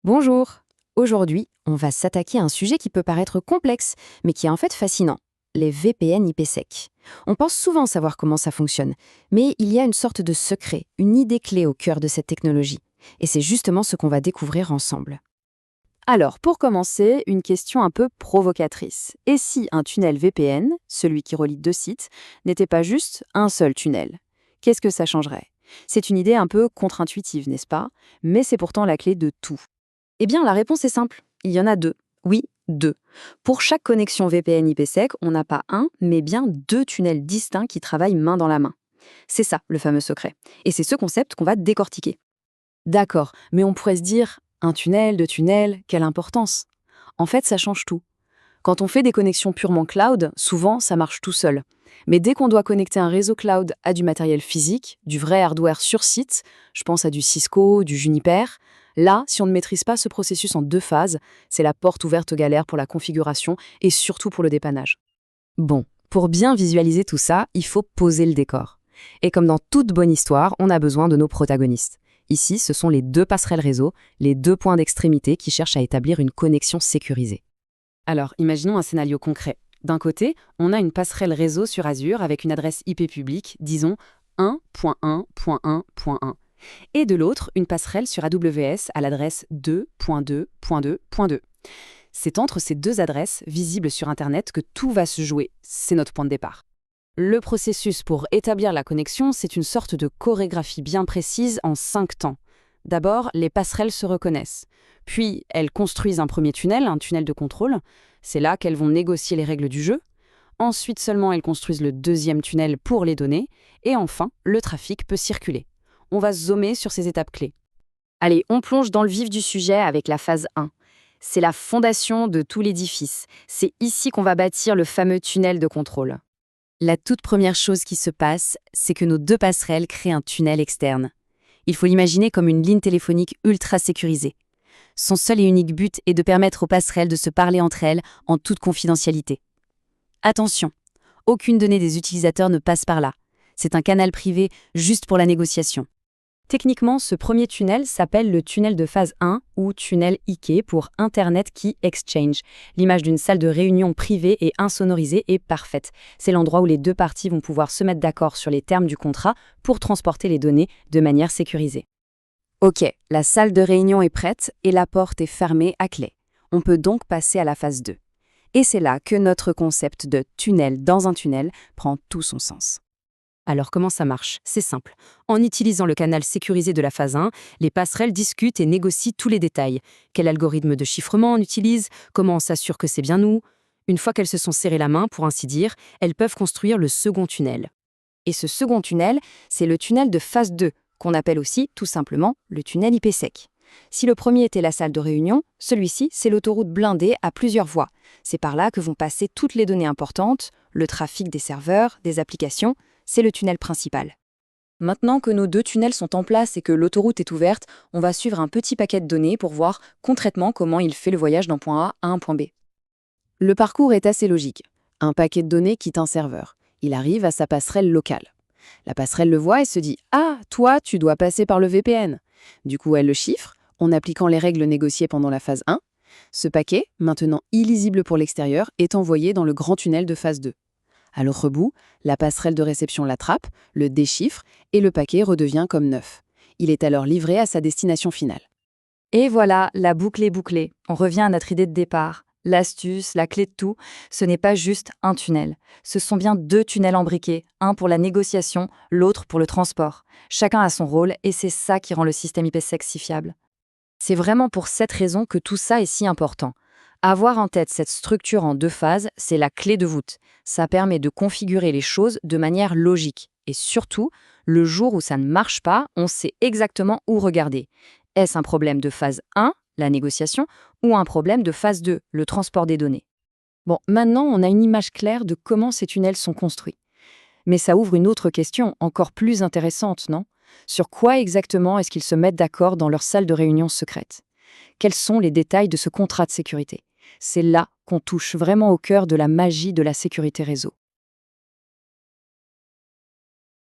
Bonjour. Aujourd'hui, on va s'attaquer à un sujet qui peut paraître complexe, mais qui est en fait fascinant. Les VPN IPsec. On pense souvent savoir comment ça fonctionne, mais il y a une sorte de secret, une idée clé au cœur de cette technologie. Et c'est justement ce qu'on va découvrir ensemble. Alors, pour commencer, une question un peu provocatrice. Et si un tunnel VPN, celui qui relie deux sites, n'était pas juste un seul tunnel? Qu'est-ce que ça changerait? C'est une idée un peu contre-intuitive, n'est-ce pas? Mais c'est pourtant la clé de tout. Eh bien, la réponse est simple. Il y en a deux. Oui, deux. Pour chaque connexion VPN IPsec, on n'a pas un, mais bien deux tunnels distincts qui travaillent main dans la main. C'est ça, le fameux secret. Et c'est ce concept qu'on va décortiquer. D'accord, mais on pourrait se dire, un tunnel, deux tunnels, quelle importance? En fait, ça change tout. Quand on fait des connexions purement cloud, souvent, ça marche tout seul. Mais dès qu'on doit connecter un réseau cloud à du matériel physique, du vrai hardware sur site, je pense à du Cisco, du Juniper, là, si on ne maîtrise pas ce processus en deux phases, c'est la porte ouverte aux galères pour la configuration et surtout pour le dépannage. Bon, pour bien visualiser tout ça, il faut poser le décor. Et comme dans toute bonne histoire, on a besoin de nos protagonistes. Ici, ce sont les deux passerelles réseau, les deux points d'extrémité qui cherchent à établir une connexion sécurisée. Alors, imaginons un scénario concret. D'un côté, on a une passerelle réseau sur Azure avec une adresse IP publique, disons 1.1.1.1. Et de l'autre, une passerelle sur AWS à l'adresse 2.2.2.2. C'est entre ces deux adresses, visibles sur Internet, que tout va se jouer. C'est notre point de départ. Le processus pour établir la connexion, c'est une sorte de chorégraphie bien précise en 5 temps. D'abord, les passerelles se reconnaissent. Puis, elles construisent un premier tunnel, un tunnel de contrôle. C'est là qu'elles vont négocier les règles du jeu. Ensuite seulement, elles construisent le deuxième tunnel pour les données. Et enfin, le trafic peut circuler. On va zoomer sur ces étapes clés. Allez, on plonge dans le vif du sujet avec la phase 1. C'est la fondation de tout l'édifice. C'est ici qu'on va bâtir le fameux tunnel de contrôle. La toute première chose qui se passe, c'est que nos deux passerelles créent un tunnel externe. Il faut l'imaginer comme une ligne téléphonique ultra sécurisée. Son seul et unique but est de permettre aux passerelles de se parler entre elles en toute confidentialité. Attention, aucune donnée des utilisateurs ne passe par là. C'est un canal privé juste pour la négociation. Techniquement, ce premier tunnel s'appelle le tunnel de phase 1 ou tunnel IK pour Internet Key Exchange. L'image d'une salle de réunion privée et insonorisée est parfaite. C'est l'endroit où les deux parties vont pouvoir se mettre d'accord sur les termes du contrat pour transporter les données de manière sécurisée. Ok, la salle de réunion est prête et la porte est fermée à clé. On peut donc passer à la phase 2. Et c'est là que notre concept de tunnel dans un tunnel prend tout son sens. Alors comment ça marche? C'est simple. En utilisant le canal sécurisé de la phase 1, les passerelles discutent et négocient tous les détails. Quel algorithme de chiffrement on utilise? Comment on s'assure que c'est bien nous? Une fois qu'elles se sont serrées la main, pour ainsi dire, elles peuvent construire le second tunnel. Et ce second tunnel, c'est le tunnel de phase 2, qu'on appelle aussi tout simplement le tunnel IPsec. Si le premier était la salle de réunion, celui-ci, c'est l'autoroute blindée à plusieurs voies. C'est par là que vont passer toutes les données importantes, le trafic des serveurs, des applications. C'est le tunnel principal. Maintenant que nos deux tunnels sont en place et que l'autoroute est ouverte, on va suivre un petit paquet de données pour voir concrètement comment il fait le voyage d'un point A à un point B. Le parcours est assez logique. Un paquet de données quitte un serveur. Il arrive à sa passerelle locale. La passerelle le voit et se dit « Ah, toi, tu dois passer par le VPN ». Du coup, elle le chiffre, en appliquant les règles négociées pendant la phase 1. Ce paquet, maintenant illisible pour l'extérieur, est envoyé dans le grand tunnel de phase 2. À l'autre bout, la passerelle de réception l'attrape, le déchiffre et le paquet redevient comme neuf. Il est alors livré à sa destination finale. Et voilà, la boucle est bouclée. On revient à notre idée de départ. L'astuce, la clé de tout, ce n'est pas juste un tunnel. Ce sont bien deux tunnels embriqués, un pour la négociation, l'autre pour le transport. Chacun a son rôle et c'est ça qui rend le système IPsec si fiable. C'est vraiment pour cette raison que tout ça est si important. Avoir en tête cette structure en deux phases, c'est la clé de voûte. Ça permet de configurer les choses de manière logique. Et surtout, le jour où ça ne marche pas, on sait exactement où regarder. Est-ce un problème de phase 1, la négociation, ou un problème de phase 2, le transport des données? Bon, maintenant, on a une image claire de comment ces tunnels sont construits. Mais ça ouvre une autre question, encore plus intéressante, non? Sur quoi exactement est-ce qu'ils se mettent d'accord dans leur salle de réunion secrète? Quels sont les détails de ce contrat de sécurité? C'est là qu'on touche vraiment au cœur de la magie de la sécurité réseau.